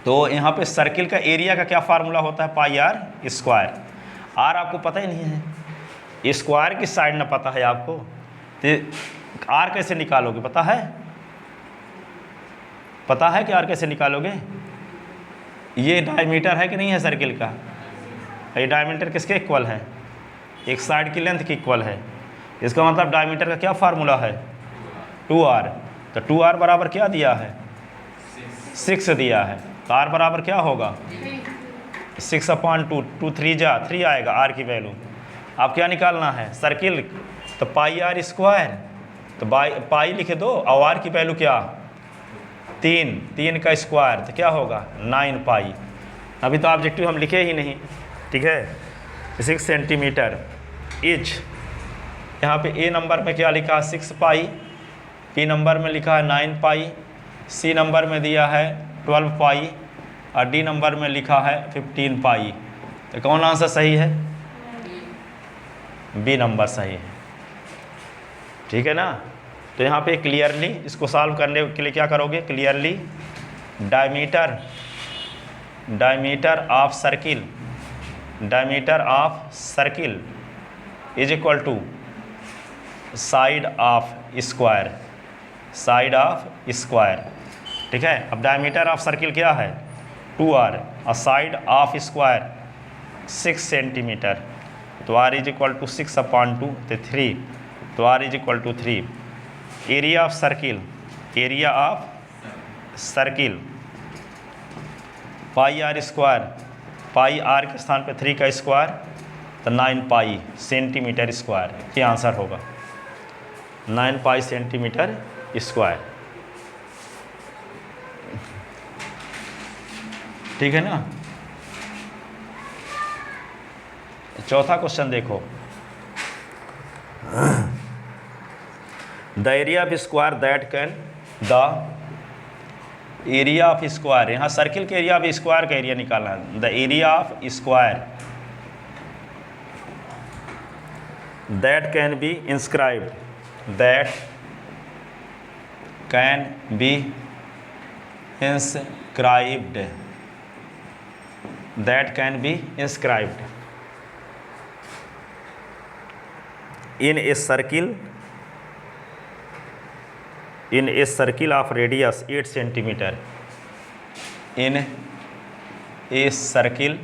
तो यहाँ पे सर्किल का एरिया का क्या फार्मूला होता है, पाई आर स्क्वायर। आर आपको पता ही नहीं है, स्क्वायर की साइड ना पता है आपको, तो आर कैसे निकालोगे, पता है कि आर कैसे निकालोगे। ये डायमीटर है कि नहीं है सर्किल का, ये डायमीटर किसके इक्वल है, एक साइड की लेंथ की इक्वल है। इसका मतलब डायमीटर का क्या फार्मूला है, 2r। तो 2r बराबर क्या दिया है, 6 दिया है। तो r बराबर क्या होगा, 6/2, 2 3 जा 3 आएगा r की वैल्यू। अब क्या निकालना है, सर्किल, तो पाई आर स्क्वायर, तो पाई लिखे दो और r की वैल्यू क्या, 3 का स्क्वायर, तो क्या होगा 9 पाई। अभी तो ऑब्जेक्टिव हम लिखे ही नहीं, ठीक है। 6 सेंटीमीटर इच, यहाँ पे ए नंबर में क्या लिखा है 6 पाई, बी नंबर में लिखा है 9 पाई, सी नंबर में दिया है 12 पाई और डी नंबर में लिखा है 15 पाई। तो कौन आंसर सही है, बी नंबर सही है, ठीक है ना। तो यहाँ पे क्लियरली इसको सॉल्व करने के लिए क्या करोगे, clearly diameter of circle is equal to side of square, ठीक है। अब डायमीटर ऑफ सर्किल क्या है 2r और साइड ऑफ स्क्वायर 6 सेंटीमीटर, तो r इज इक्वल टू 6/2 तो 3, तो r is equal to 3। Area of circle pi are square, pi R के स्थान पे 3 का स्क्वायर, तो 9 पाई सेंटीमीटर स्क्वायर, ये आंसर होगा 9 पाई सेंटीमीटर स्क्वायर, ठीक है ना। चौथा क्वेश्चन देखो, the area of square that can, the area of square, यहाँ सर्किल के एरिया ऑफ स्क्वायर का एरिया निकालना है। The area of square that can be inscribed, that can B inscribed, that can be inscribed in a circle of radius 8 centimeter, in a circle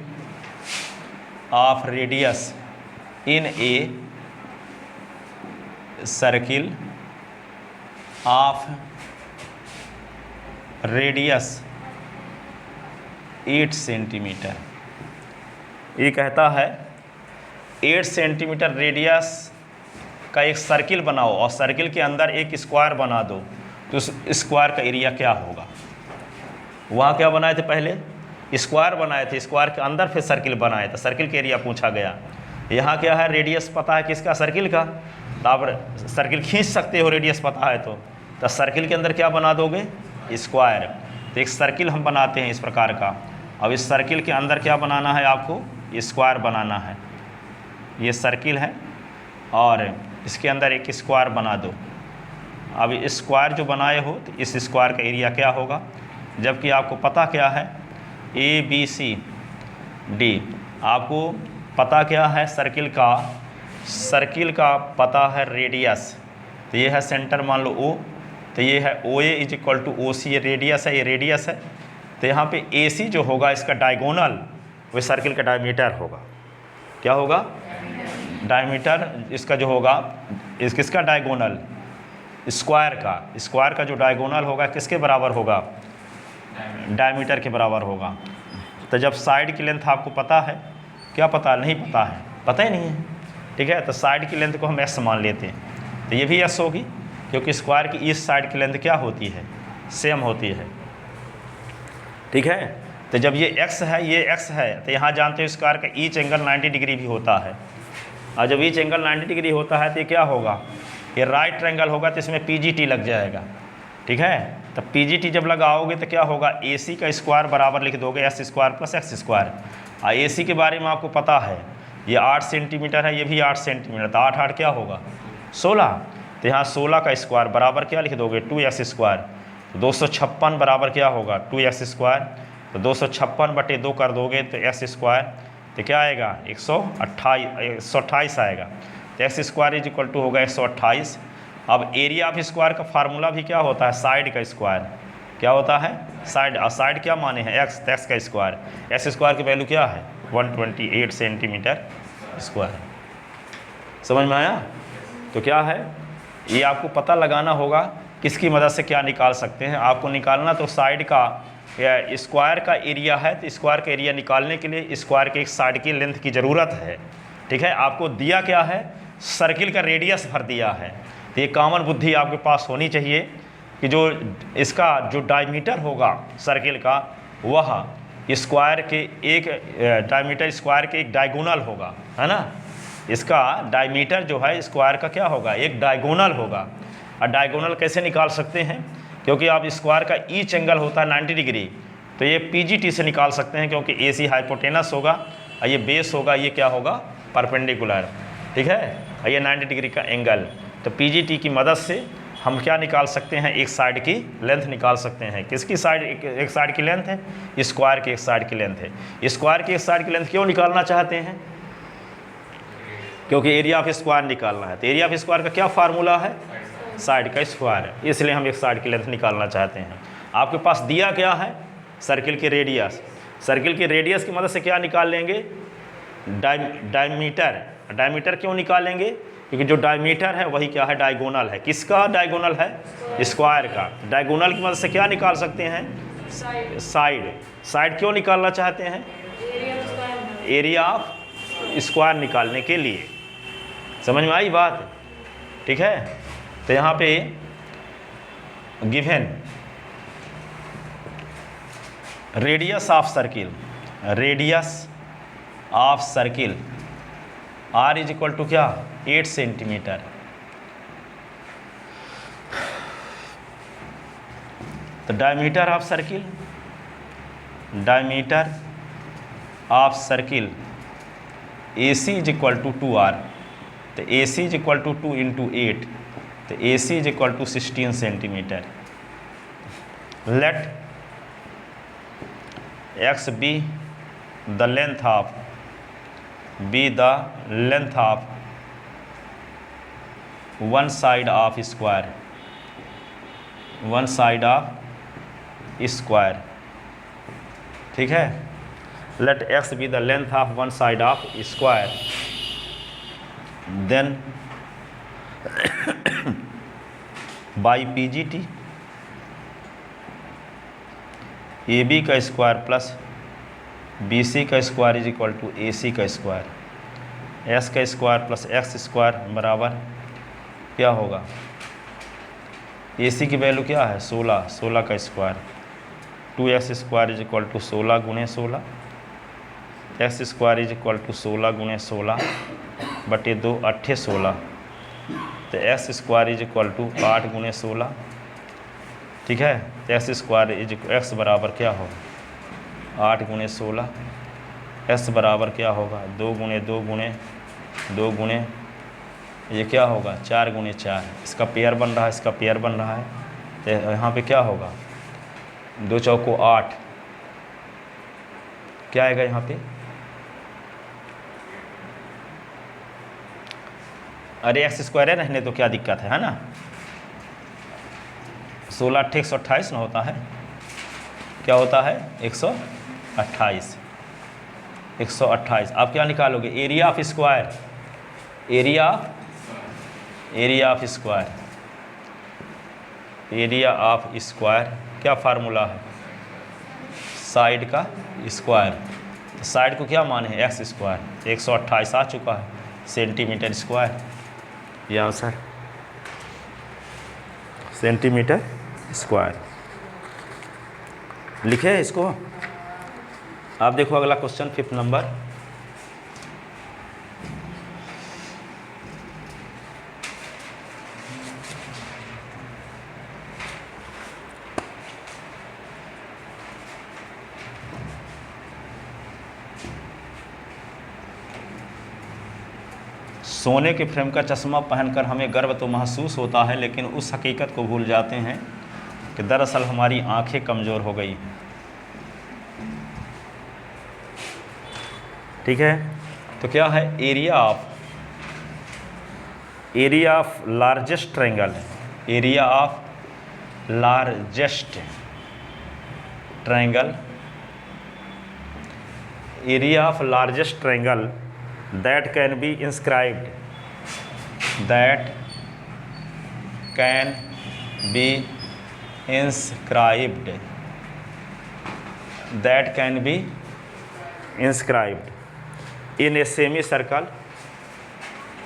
of radius, in a circle of radius 8 centimetre. ये कहता है 8 centimetre radius का एक circle बनाओ और circle के अंदर एक स्क्वायर बना दो, तो उस स्क्वायर का एरिया क्या होगा। वहाँ क्या बनाए थे, पहले स्क्वायर बनाए थे, स्क्वायर के अंदर फिर सर्किल बनाए थे, सर्किल का एरिया पूछा गया। यहाँ क्या है, रेडियस पता है किसका, सर्किल का, तो आप सर्किल खींच सकते हो, रेडियस पता है तो सर्किल के अंदर क्या बना दोगे, स्क्वायर। तो एक सर्किल हम बनाते हैं इस प्रकार का, अब इस सर्किल के अंदर क्या बनाना है आपको, स्क्वायर बनाना है। ये सर्किल है और इसके अंदर एक स्क्वायर बना दो। अब स्क्वायर जो बनाए हो तो इस स्क्वायर का एरिया क्या होगा, जबकि आपको पता क्या है ए बी सी डी, आपको पता क्या है सर्किल का पता है रेडियस, तो ये है सेंटर मान लो ओ, तो ये है O A is equal two O सी, ये रेडियस है, ये रेडियस है। तो यहाँ पे ए सी जो होगा इसका डायगोनल वो सर्किल का डायमीटर होगा। क्या होगा? डायमीटर इसका जो होगा किसका डायगोनल? स्क्वायर का जो डायगोनल होगा किसके बराबर होगा? डायमीटर के बराबर होगा। तो जब साइड की लेंथ आपको पता है, क्या पता? नहीं पता है, पता ही नहीं है, ठीक है। तो साइड की लेंथ को हम एस मान लेते हैं, तो ये भी एस होगी, क्योंकि स्क्वायर की इस साइड की लेंथ क्या होती है? सेम होती है, ठीक है। तो जब ये एक्स है, ये एक्स है, तो यहाँ जानते हो स्क्वायर का ईच एंगल 90 डिग्री भी होता है, और जब ईच एंगल 90 डिग्री होता है तो ये क्या होगा? ये राइट ट्रायंगल होगा, तो इसमें पीजीटी लग जाएगा, ठीक है। तो पीजीटी जब लगाओगे तो क्या होगा? एसी का स्क्वायर बराबर लिख दोगे S square plus x square. और एसी के बारे में आपको पता है ये 8 सेंटीमीटर है, ये भी 8 सेंटीमीटर, तो 8 8 क्या होगा? 16। तो यहाँ 16 का स्क्वायर बराबर क्या लिख दोगे? 2x square. तो 256 बराबर क्या होगा? 2x square. तो 256/2 कर दोगे तो x स्क्वायर, तो क्या आएगा? 128 आएगा। तो x square is equal to होगा 128। अब एरिया ऑफ स्क्वायर का फार्मूला भी क्या होता है? साइड का स्क्वायर। क्या होता है? साइड। और साइड क्या माने हैं? एक्स, एक्स का स्क्वायर। एक्स स्क्वायर की वैल्यू क्या है? 128 सेंटीमीटर स्क्वायर। समझ में आया? तो क्या है, ये आपको पता लगाना होगा किसकी मदद से क्या निकाल सकते हैं। आपको निकालना तो साइड का या स्क्वायर का एरिया है, तो स्क्वायर का एरिया निकालने के लिए स्क्वायर के एक साइड की लेंथ की ज़रूरत है, ठीक है। आपको दिया क्या है? सर्किल का रेडियस भर दिया है। तो ये कॉमन बुद्धि आपके पास होनी चाहिए कि जो इसका जो डायमीटर होगा सर्किल का, वह स्क्वायर के एक डायमीटर स्क्वायर के एक डायगोनल होगा, है ना। इसका डायमीटर जो है स्क्वायर का क्या होगा? एक डायगोनल होगा। और डायगोनल कैसे निकाल सकते हैं? क्योंकि आप स्क्वायर का ईच एंगल होता है 90 डिग्री, तो ये पीजीटी से निकाल सकते हैं, क्योंकि एसी हाइपोटेनस होगा और ये बेस होगा, ये क्या होगा? परपेंडिकुलर, ठीक है। और ये 90 डिग्री का एंगल, तो पीजीटी की मदद से हम क्या निकाल सकते हैं? एक साइड की लेंथ निकाल सकते हैं। किसकी साइड? एक साइड की लेंथ है, स्क्वायर की एक साइड की लेंथ है। स्क्वायर की एक साइड की लेंथ क्यों निकालना चाहते हैं? क्योंकि एरिया ऑफ स्क्वायर निकालना है। तो एरिया ऑफ स्क्वायर का क्या फार्मूला है? साइड का स्क्वायर है, इसलिए हम एक साइड की लेंथ निकालना चाहते हैं। आपके पास दिया क्या है? सर्किल की रेडियस। सर्किल की रेडियस की मदद से क्या निकाल लेंगे? डायमीटर। डायमीटर क्यों निकालेंगे? क्योंकि जो डायमीटर है वही क्या है? डायगोनल है। किसका डायगोनल है? स्क्वायर का। डायगोनल की मदद से क्या निकाल सकते हैं? साइड। साइड क्यों निकालना चाहते हैं? एरिया ऑफ स्क्वायर निकालने के लिए। समझ में आई बात? ठीक है। तो यहाँ पे given radius of circle, radius of circle R is equal to क्या? 8 सेंटीमीटर। तो diameter of circle, diameter of circle AC is equal to 2R। तो AC is equal to 2 into 8, तो AC is equal to 16 centimetre. Let x be the length of one side of square, one side of square, ठीक है। let x be the length of one side of square, then by PGT AB का square plus BC का square is equal to AC का square, S का square plus X square बराबर क्या होगा? AC की वैल्यू क्या है? 16, 16 का square, 2x square is equal to 16 गुणे 16, x square is equal to 16 गुणे 16 बटे 2 8 16, तो x square is equal to 8 गुणे 16, ठीक है। तो एक्स स्क्वायर इज एक्स बराबर क्या होगा? 8 गुणे 16, एक्स बराबर क्या होगा? 2 गुणे 2 गुणे 2 गुणे ये क्या होगा? 4 गुणे 4। इसका पेयर बन रहा है, इसका पेयर बन रहा है, तो यहाँ पे क्या होगा? 2 चौको 8, क्या आएगा यहाँ पे? अरे एक्स स्क्वायर है रहने तो क्या दिक्कत है ना? 16 8 128 ना होता है, क्या होता है? 128। 128 आप क्या निकालोगे? Area of square, area of square, area of square क्या फार्मूला है? साइड का स्क्वायर। साइड को क्या माने हैं? X square. 128 आ चुका है सेंटीमीटर स्क्वायर, ये आंसर सेंटीमीटर स्क्वायर। लिखे इसको। आप देखो अगला क्वेश्चन 5th नंबर। सोने के फ्रेम का चश्मा पहनकर हमें गर्व तो महसूस होता है, लेकिन उस हकीकत को भूल जाते हैं कि दरअसल हमारी आंखें कमज़ोर हो गई। ठीक है, तो क्या है? Area of largest triangle, area of largest triangle, area of largest triangle that can be inscribed, that can be inscribed, that can be inscribed in a semicircle,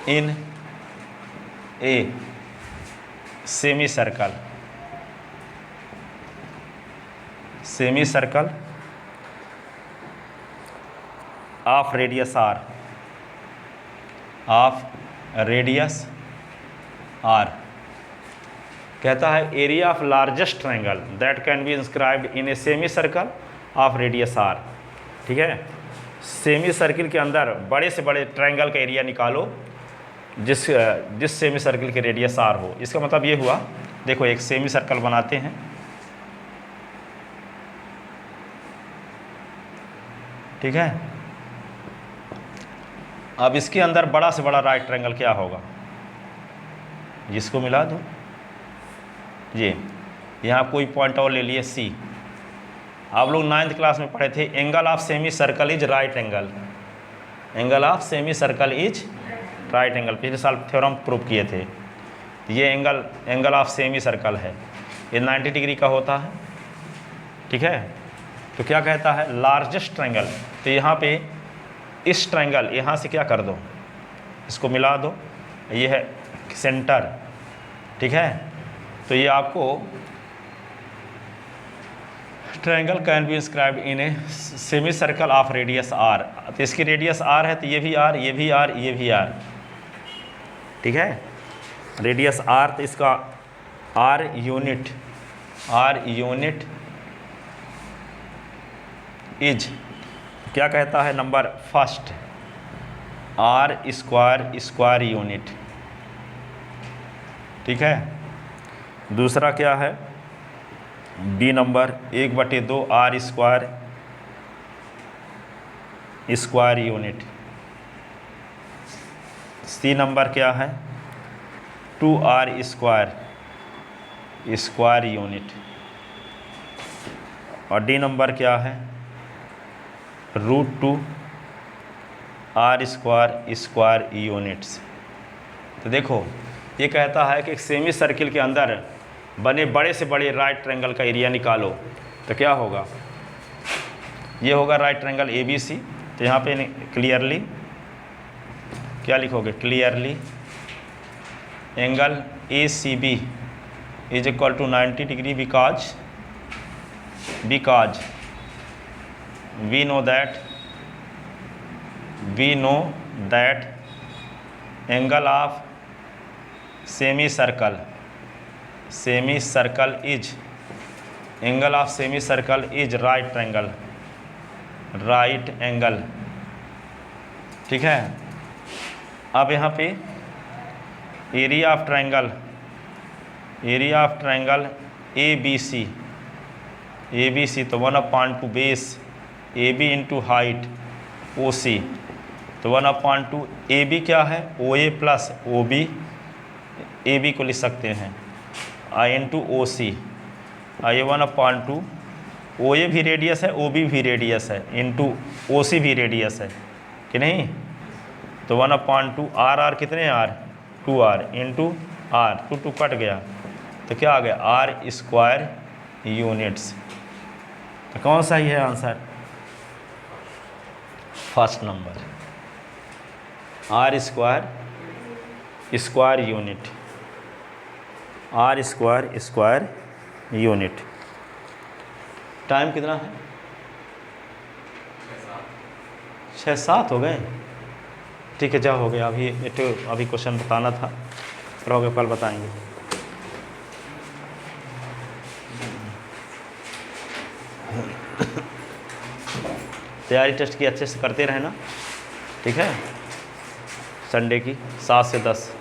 in a semicircle, semicircle of radius r, of radius R. कहता है area of largest triangle that can be inscribed in a semi circle of radius R. ठीक है, semi circle के अंदर बड़े से बड़े triangle का एरिया निकालो जिस सेमी सर्किल के रेडियस आर हो। इसका मतलब ये हुआ, देखो एक सेमी सर्कल बनाते हैं, ठीक है। अब इसके अंदर बड़ा से बड़ा राइट ट्रायंगल क्या होगा? जिसको मिला दो ये, यहाँ कोई पॉइंट और ले लिए सी। आप लोग 9th क्लास में पढ़े थे angle of semi circle is right angle, angle of semi circle is right angle, पिछले साल थ्योरम प्रूव किए थे। ये एंगल ऑफ सेमी सर्कल है, ये 90 डिग्री का होता है। ठीक है, तो क्या कहता है? Largest triangle. तो यहाँ पे इस ट्रायंगल यहाँ से क्या कर दो, इसको मिला दो, ये है सेंटर। ठीक है, तो ये आपको triangle can be inscribed in a semi circle of radius R. तो इसकी रेडियस आर है, तो ये भी आर, ये भी आर, ये भी आर। ठीक है, रेडियस आर, तो इसका आर यूनिट इज क्या कहता है? Number first R square unit. ठीक है, दूसरा क्या है? B number 1/2 R square unit. C number क्या है? 2r square unit. और डी नंबर क्या है? √2 r स्क्वायर यूनिट्स। तो देखो ये कहता है कि एक सेमी सर्किल के अंदर बने बड़े से बड़े राइट ट्रायंगल का एरिया निकालो। तो क्या होगा? ये होगा राइट ट्रायंगल ABC। तो यहाँ पे क्लियरली क्या लिखोगे? Clearly angle ACB is equal to 90 degree because we know that angle of semicircle is right angle। ठीक है, अब यहाँ पे area of triangle ABC A B C, तो 1/2 base A B into height O C, तो 1/2 A B क्या है, O A plus O B, A B को लिख सकते हैं आई इंटू ओ सी, आई 1/2 ओ ए भी रेडियस है, ओ बी भी रेडियस है, इंटू ओ सी भी रेडियस है कि नहीं, तो 1/2 आर, आर कितने आर 2r इंटू आर, 2 कट गया तो क्या आ गया आर स्क्वायर यूनिट्स। तो कौन सा ही है answer, first number R square unit, R square unit. Time कितना है, 6-7 हो गए। ठीक है, जा हो गया। अभी क्वेश्चन बताना था, रहोगे कल बताएंगे। तैयारी टेस्ट की अच्छे से करते रहना, ठीक है। संडे की 7 से 10।